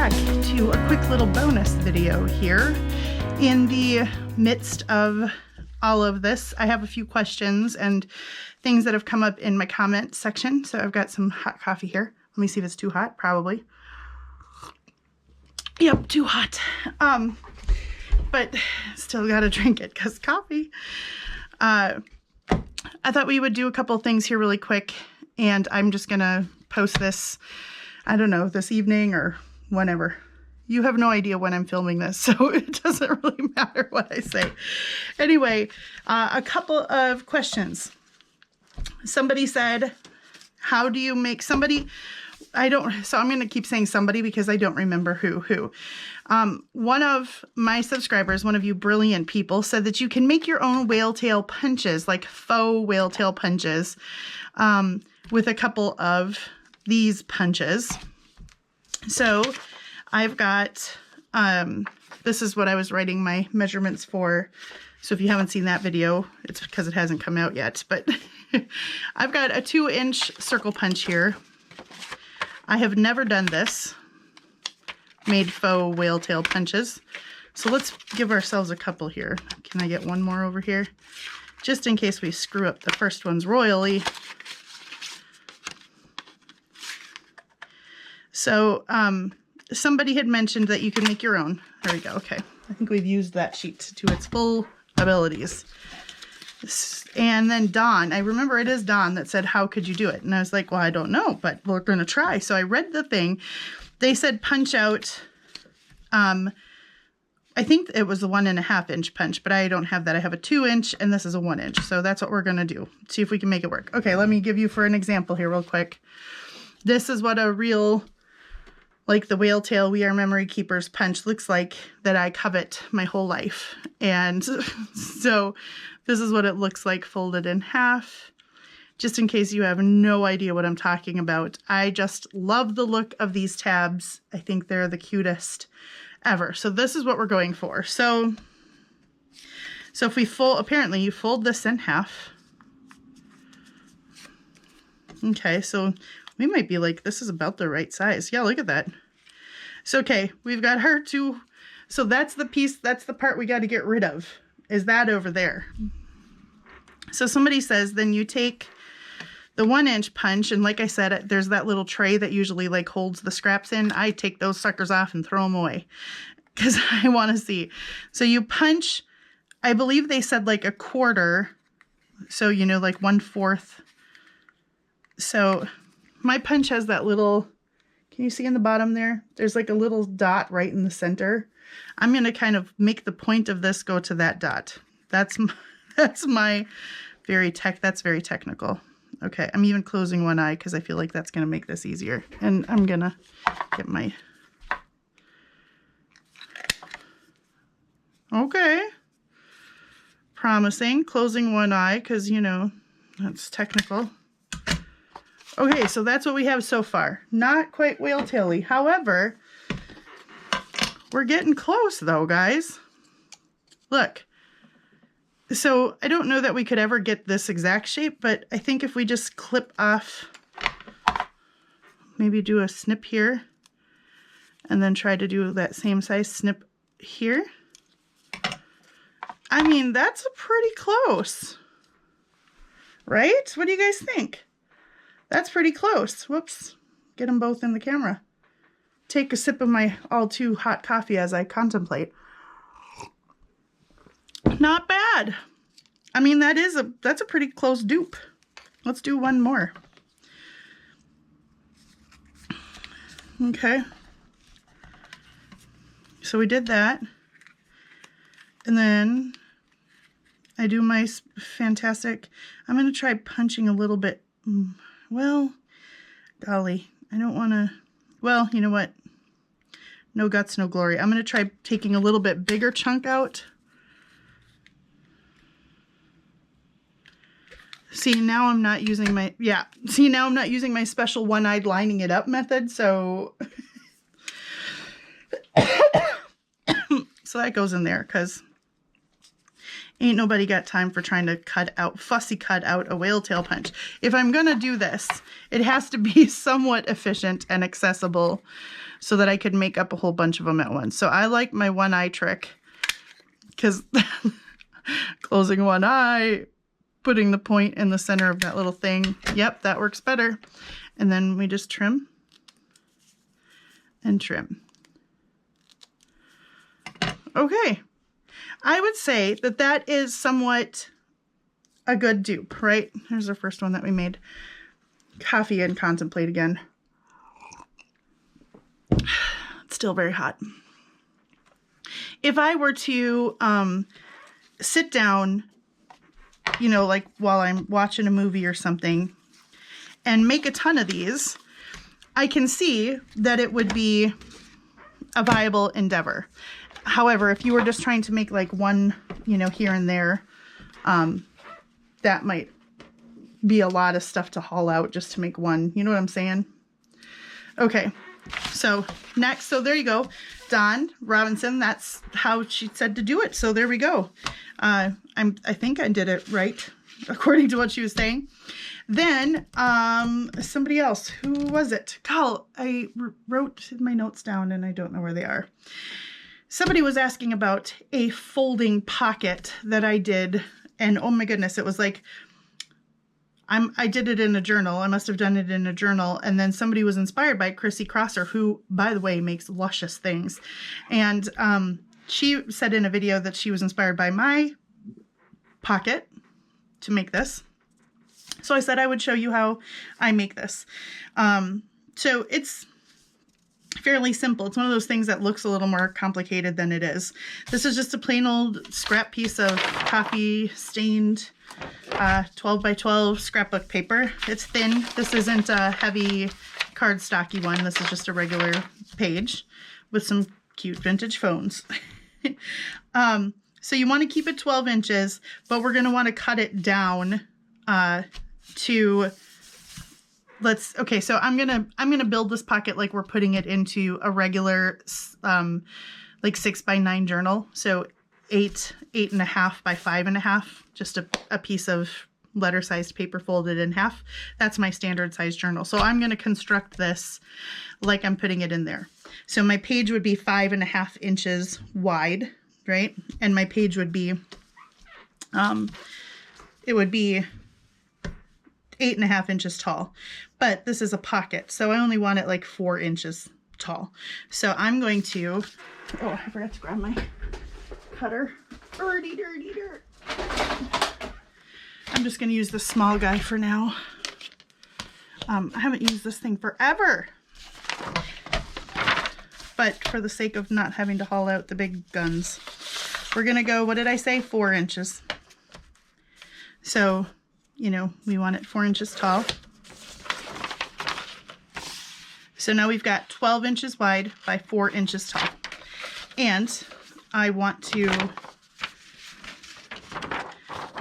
back to a quick little bonus video here. In the midst of all of this, I have a few questions and things that have come up in my comment section. So I've got some hot coffee here. Let me see if it's too hot. Probably. Yep, too hot. But still gotta drink it because coffee. I thought we would do a couple things here really quick, and I'm just gonna post this, I don't know, this evening or whenever. You have no idea when I'm filming this, so it doesn't really matter what I say. Anyway, a couple of questions. Somebody said, how do you make somebody... so I'm going to keep saying somebody because I don't remember who. One of my subscribers, one of you brilliant people, said that you can make your own whale tail punches, like faux whale tail punches, with a couple of these punches. So I've got, this is what I was writing my measurements for. So if you haven't seen that video, it's because it hasn't come out yet, but I've got a 2-inch circle punch here. I have never done this, made faux whale tail punches. So let's give ourselves a couple here. Can I get one more over here? Just in case we screw up the first ones royally. So somebody had mentioned that you can make your own. There we go, okay. I think we've used that sheet to its full abilities. And then Dawn, I remember it is Dawn that said, how could you do it? And I was like, well, I don't know, but we're going to try. So I read the thing. They said punch out, I think it was a 1.5 inch punch, but I don't have that. I have a 2-inch and this is a 1-inch. So that's what we're going to do. See if we can make it work. Okay, let me give you for an example here real quick. This is what a real, like the whale tail We Are Memory Keepers punch looks like that I covet my whole life. And so this is what it looks like folded in half, just in case you have no idea what I'm talking about. I just love the look of these tabs. I think they're the cutest ever. So this is what we're going for. So if we fold, apparently you fold this in half. Okay, so we might be like, this is about the right size. Yeah, look at that. So, okay, we've got her two. So that's the piece, that's the part we got to get rid of, is that over there. So somebody says, then you take the 1-inch punch, and like I said, there's that little tray that usually like holds the scraps in. I take those suckers off and throw them away because I want to see. So you punch, I believe they said like 1/4. So, you know, like 1/4. So my punch has that little, can you see in the bottom there? There's like a little dot right in the center. I'm going to kind of make the point of this go to that dot. That's my that's very technical. Okay, I'm even closing one eye because I feel like that's going to make this easier. And I'm going to get my, okay. Promising, closing one eye because, you know, that's technical. Okay, so that's what we have so far. Not quite whale taily. However, we're getting close though, guys. Look. So I don't know that we could ever get this exact shape, but I think if we just clip off, maybe do a snip here, and then try to do that same size snip here. I mean, that's pretty close, right? What do you guys think? That's pretty close. Whoops. Get them both in the camera. Take a sip of my all too hot coffee as I contemplate. Not bad. I mean, that's a pretty close dupe. Let's do one more. Okay. So we did that. And then I do my fantastic, I'm going to try punching a little bit. Well, golly, I don't want to, well, you know what? No guts, no glory. I'm going to try taking a little bit bigger chunk out. See, now I'm not using my, see, now I'm not using my special one-eyed lining it up method, so, so that goes in there, because Ain't nobody got time for trying to fussy cut out a whale tail punch. If I'm going to do this, it has to be somewhat efficient and accessible so that I could make up a whole bunch of them at once. So I like my one eye trick because closing one eye, putting the point in the center of that little thing. Yep, that works better. And then we just trim and trim. Okay. I would say that that is somewhat a good dupe, right? Here's our first one that we made. Coffee and contemplate again. It's still very hot. If I were to sit down, you know, like while I'm watching a movie or something and make a ton of these, I can see that it would be a viable endeavor. However, if you were just trying to make like one, you know, here and there, that might be a lot of stuff to haul out just to make one. You know what I'm saying? Okay, so next, so there you go. Dawn Robinson, that's how she said to do it. So there we go. I think I did it right, according to what she was saying. Then, somebody else, who was it? Carl, I wrote my notes down and I don't know where they are. Somebody was asking about a folding pocket that I did, and oh my goodness, it was like, I did it in a journal. I must have done it in a journal. And then somebody was inspired by Chrissy Crosser, who, by the way, makes luscious things. And she said in a video that she was inspired by my pocket to make this. So I said I would show you how I make this. So it's fairly simple. It's one of those things that looks a little more complicated than it is. This is just a plain old scrap piece of coffee stained 12 by 12 scrapbook paper. It's thin. This isn't a heavy cardstocky one. This is just a regular page with some cute vintage phones. So you want to keep it 12 inches, but we're going to want to cut it down to, okay, so I'm going to build this pocket like we're putting it into a regular like 6x9 journal. So 8.5 by 5.5, just a piece of letter sized paper folded in half. That's my standard size journal. So I'm going to construct this like I'm putting it in there. So my page would be 5.5 inches wide, right? And my page would be, it would be 8.5 inches tall, but this is a pocket. So I only want it like 4 inches tall. So I'm going to, oh, I forgot to grab my cutter. Dirty, dirty, dirt. I'm just going to use the small guy for now. I haven't used this thing forever, but for the sake of not having to haul out the big guns, we're going to go, what did I say? 4 inches. So, you know, we want it 4 inches tall. So now we've got 12 inches wide by 4 inches tall. And I want to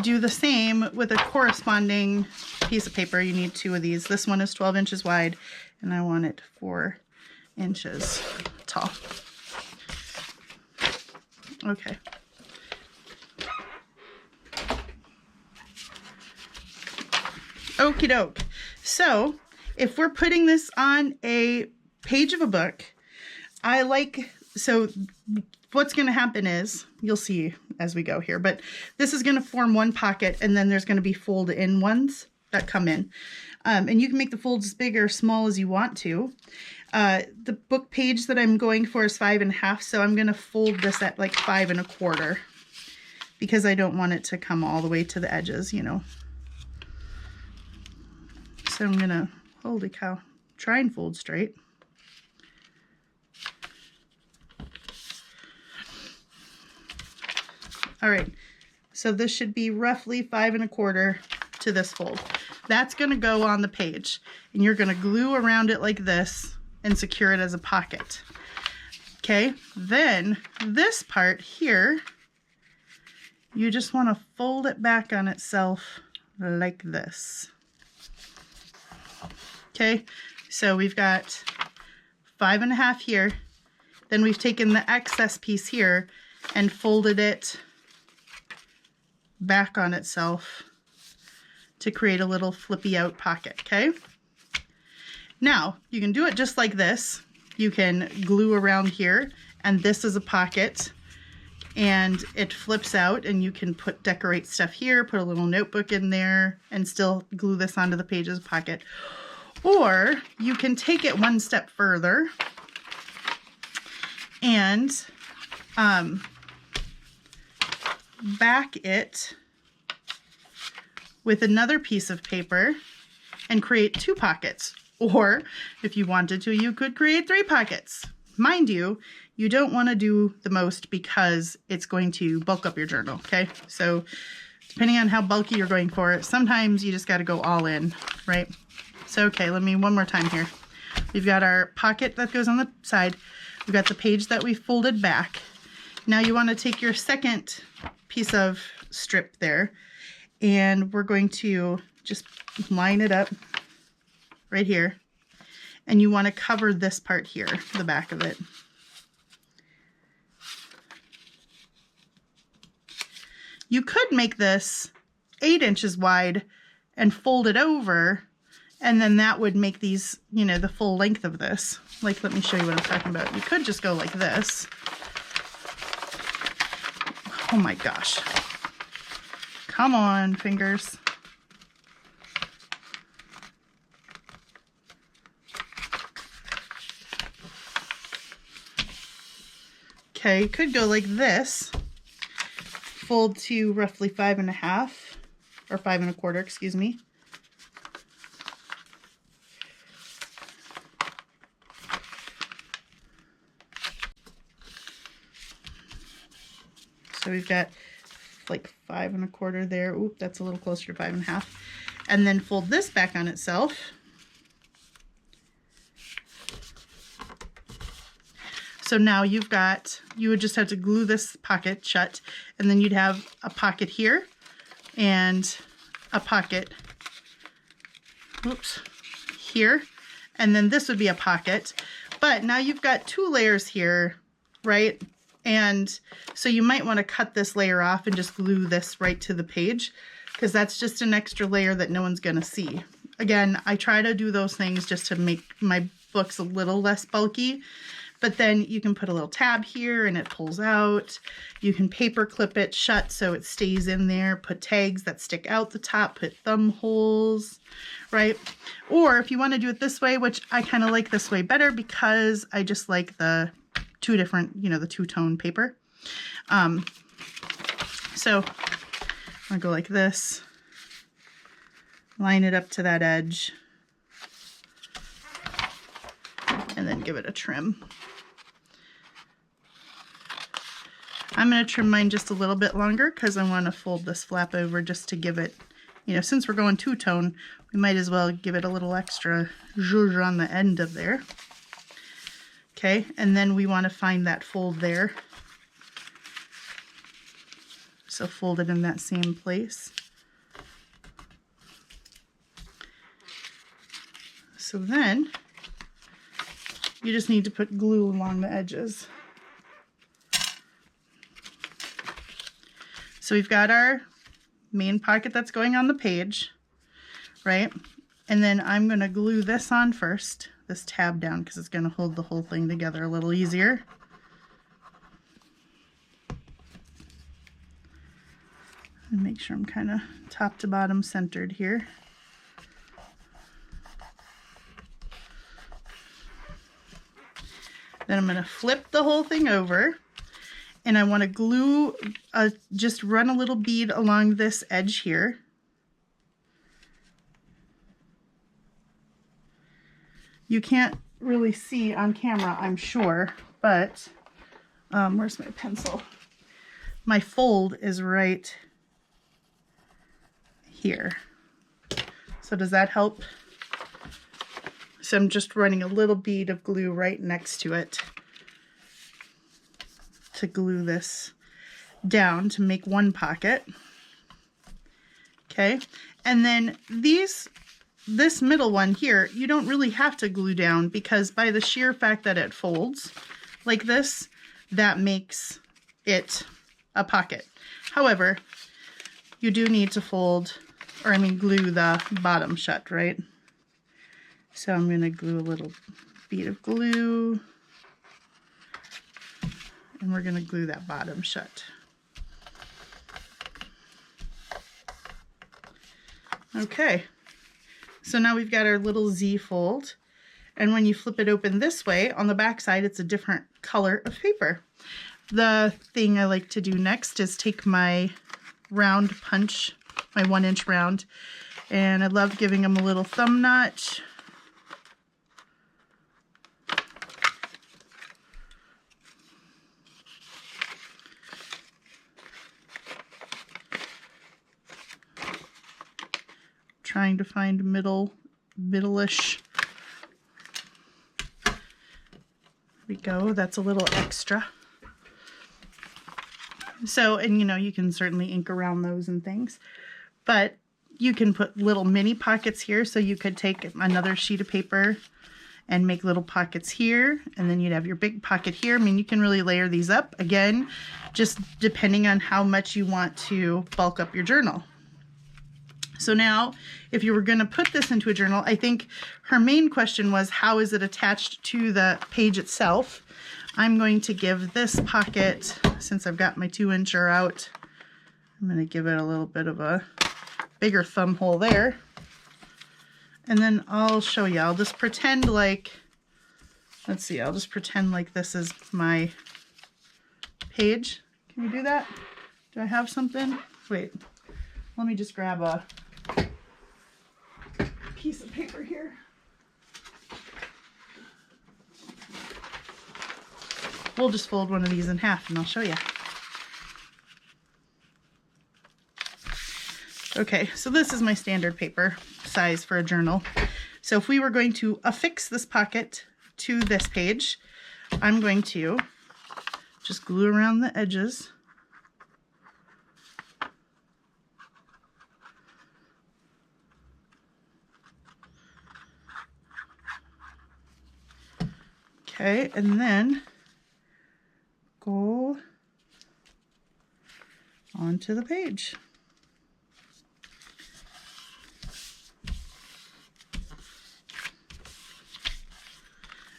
do the same with a corresponding piece of paper. You need 2 of these. This one is 12 inches wide, and I want it 4 inches tall. Okay. Okie doke. So if we're putting this on a page of a book, so what's going to happen is, you'll see as we go here, but this is going to form one pocket, and then there's going to be fold-in ones that come in. And you can make the folds as big or small as you want to. The book page that I'm going for is 5.5, so I'm going to fold this at like 5 1/4 because I don't want it to come all the way to the edges, you know. So I'm going to, holy cow, try and fold straight. All right, so this should be roughly 5 1/4 to this fold. That's going to go on the page, and you're going to glue around it like this and secure it as a pocket. Okay, then this part here, you just want to fold it back on itself like this. Okay, so we've got 5.5 here, then we've taken the excess piece here and folded it back on itself to create a little flippy out pocket, okay? Now, you can do it just like this. You can glue around here, and this is a pocket, and it flips out, and you can decorate stuff here, put a little notebook in there, and still glue this onto the page as a pocket. Or you can take it one step further and back it with another piece of paper and create 2 pockets. Or if you wanted to, you could create 3 pockets. Mind you, you don't want to do the most because it's going to bulk up your journal, okay? So depending on how bulky you're going for, sometimes you just got to go all in, right? So, okay, one more time here. We've got our pocket that goes on the side. We've got the page that we folded back. Now you want to take your second piece of strip there, and we're going to just line it up right here. And you want to cover this part here, the back of it. You could make this 8 inches wide and fold it over, and then that would make these, you know, the full length of this. Like, let me show you what I'm talking about. You could just go like this. Oh my gosh. Come on, fingers. Okay, you could go like this. Fold to roughly 5.5 or 5 1/4, excuse me. So we've got like 5 1/4 there. Oop, that's a little closer to 5.5. And then fold this back on itself. So now you've got, you would just have to glue this pocket shut, and then you'd have a pocket here and a pocket, oops, here, and then this would be a pocket. But now you've got 2 layers here, right? And so you might want to cut this layer off and just glue this right to the page, because that's just an extra layer that no one's going to see. Again, I try to do those things just to make my books a little less bulky. But then you can put a little tab here and it pulls out. You can paper clip it shut so it stays in there. Put tags that stick out the top. Put thumb holes, right? Or if you want to do it this way, which I kind of like this way better because I just like the 2 different, you know, the 2-tone paper. So I'm going to go like this. Line it up to that edge. And then give it a trim. I'm going to trim mine just a little bit longer because I want to fold this flap over just to give it, you know, since we're going 2-tone, we might as well give it a little extra zhuzh on the end of there. Okay, and then we want to find that fold there. So fold it in that same place. So then you just need to put glue along the edges. So we've got our main pocket that's going on the page, right? And then I'm going to glue this on first, this tab down, because it's going to hold the whole thing together a little easier. And make sure I'm kind of top to bottom centered here. Then I'm going to flip the whole thing over, and I want to glue, just run a little bead along this edge here. You can't really see on camera, I'm sure, but where's my pencil? My fold is right here. So does that help? So I'm just running a little bead of glue right next to it to glue this down to make one pocket. Okay, and then this middle one here, you don't really have to glue down because by the sheer fact that it folds like this, that makes it a pocket. However, you do need to fold, or I mean glue the bottom shut, right? So I'm going to glue a little bead of glue, and we're going to glue that bottom shut. Okay, so now we've got our little Z fold, and when you flip it open this way, on the back side, it's a different color of paper. The thing I like to do next is take my round punch, my 1-inch round, and I love giving them a little thumb notch. Trying to find middle-ish. There we go, that's a little extra. So, and you know, you can certainly ink around those and things, but you can put little mini pockets here. So you could take another sheet of paper and make little pockets here, and then you'd have your big pocket here. I mean, you can really layer these up, again, just depending on how much you want to bulk up your journal. So now, if you were going to put this into a journal, I think her main question was, how is it attached to the page itself? I'm going to give this pocket, since I've got my 2-incher out, I'm going to give it a little bit of a bigger thumb hole there. And then I'll show you. I'll just pretend like, let's see, I'll just pretend like this is my page. Can you do that? Do I have something? Wait, let me just grab a piece of paper here. We'll just fold one of these in half and I'll show you. Okay, so this is my standard paper size for a journal. So if we were going to affix this pocket to this page, I'm going to just glue around the edges. Okay, and then go onto the page.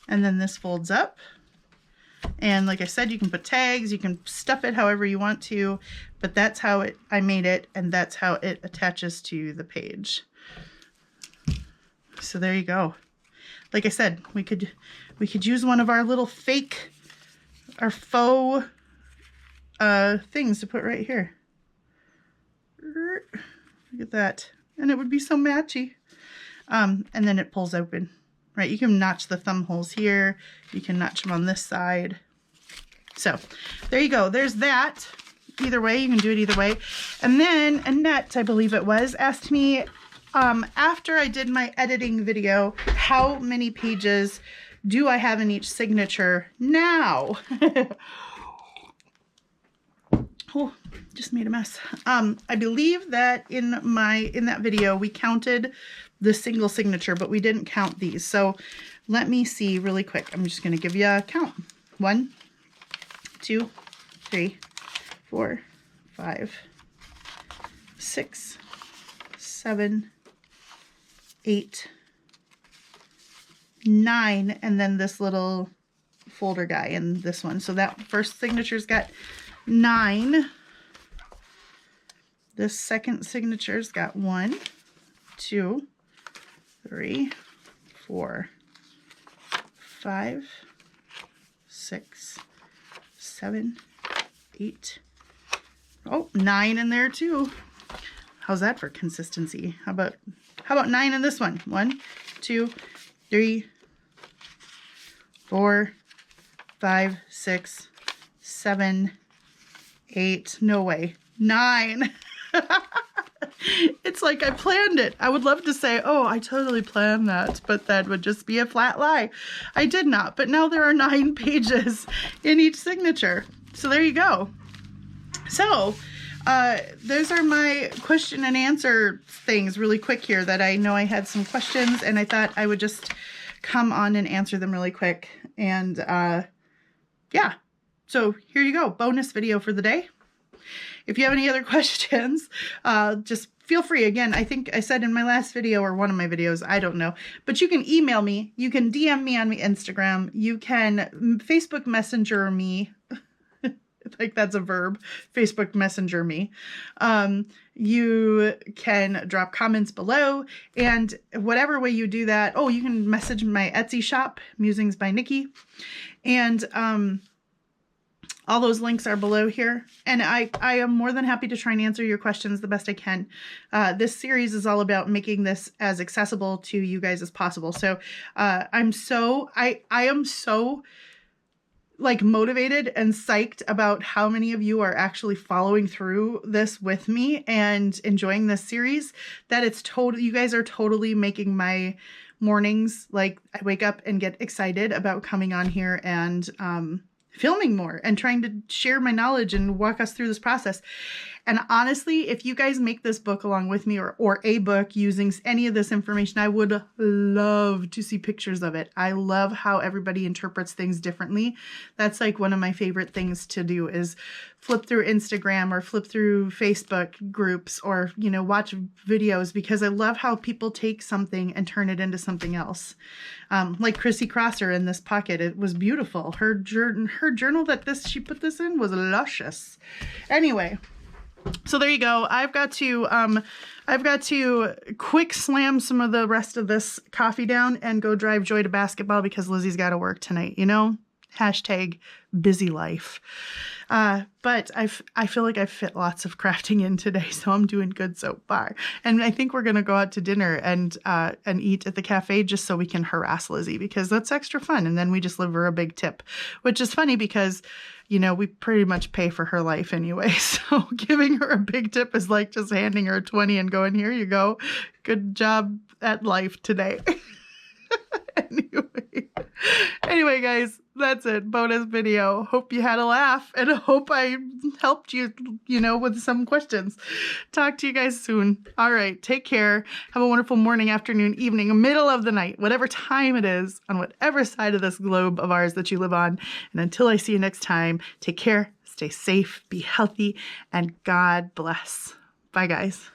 And then this folds up. And like I said, you can put tags, you can stuff it however you want to, but that's how I made it, and that's how it attaches to the page. So there you go. Like I said, we could use one of our little fake, our faux things to put right here. Look at that. And it would be so matchy. And then it pulls open, right? You can notch the thumb holes here. You can notch them on this side. So there you go. There's that. Either way, you can do it either way. And then Annette, I believe it was, asked me, after I did my editing video, how many pages do I have in each signature now? Oh, just made a mess. I believe that in that video we counted the single signature, but we didn't count these. So let me see really quick. I'm just going to give you a count. 1, 2, 3, 4, 5, 6, 7, 8, 9, and then this little folder guy in this one. So that first signature's got 9. This second signature's got 1, 2, 3, 4, 5, 6, 7, 8. Oh, 9 in there too. How's that for consistency? How about 9 in this one? 1, 2, 3, 4, 5, 6, 7, 8. No way. 9. It's like I planned it. I would love to say, oh, I totally planned that, but that would just be a flat lie. I did not, but now there are 9 pages in each signature. So there you go. So those are my question and answer things really quick here that I know I had some questions and I thought I would just come on and answer them really quick. And yeah, so here you go. Bonus video for the day. if you have any other questions, just feel free. Again, I think I said in my last video or one of my videos, I don't know, but you can email me, you can DM me on my Instagram, you can Facebook Messenger me. Like that's a verb. Facebook Messenger me. You can drop comments below, and whatever way you do that, oh, you can message my Etsy shop, Musings by Nikki, and all those links are below here. And I am more than happy to try and answer your questions the best I can. This series is all about making this as accessible to you guys as possible. So I am so like motivated and psyched about how many of you are actually following through this with me and enjoying this series, that it's you guys are totally making my mornings, like I wake up and get excited about coming on here and filming more and trying to share my knowledge and walk us through this process. And honestly, if you guys make this book along with me, or a book using any of this information, I would love to see pictures of it. I love how everybody interprets things differently. That's like one of my favorite things to do, is flip through Instagram or flip through Facebook groups, or, you know, watch videos, because I love how people take something and turn it into something else. Like Chrissy Crosser in this pocket, it was beautiful. Her journal that she put this in was luscious. Anyway, so there you go. I've got to quick slam some of the rest of this coffee down and go drive Joy to basketball, because Lizzie's got to work tonight, you know? Hashtag busy life. But I feel like I've fit lots of crafting in today, so I'm doing good so far. And I think we're going to go out to dinner and eat at the cafe just so we can harass Lizzie, because that's extra fun. And then we just leave her a big tip, which is funny because, you know, we pretty much pay for her life anyway. So giving her a big tip is like just handing her a 20 and going, here you go. Good job at life today. Anyway, guys, that's it. Bonus video. Hope you had a laugh, and hope I helped you, with some questions. Talk to you guys soon. All right. Take care. Have a wonderful morning, afternoon, evening, middle of the night, whatever time it is on whatever side of this globe of ours that you live on. And until I see you next time, take care, stay safe, be healthy, and God bless. Bye, guys.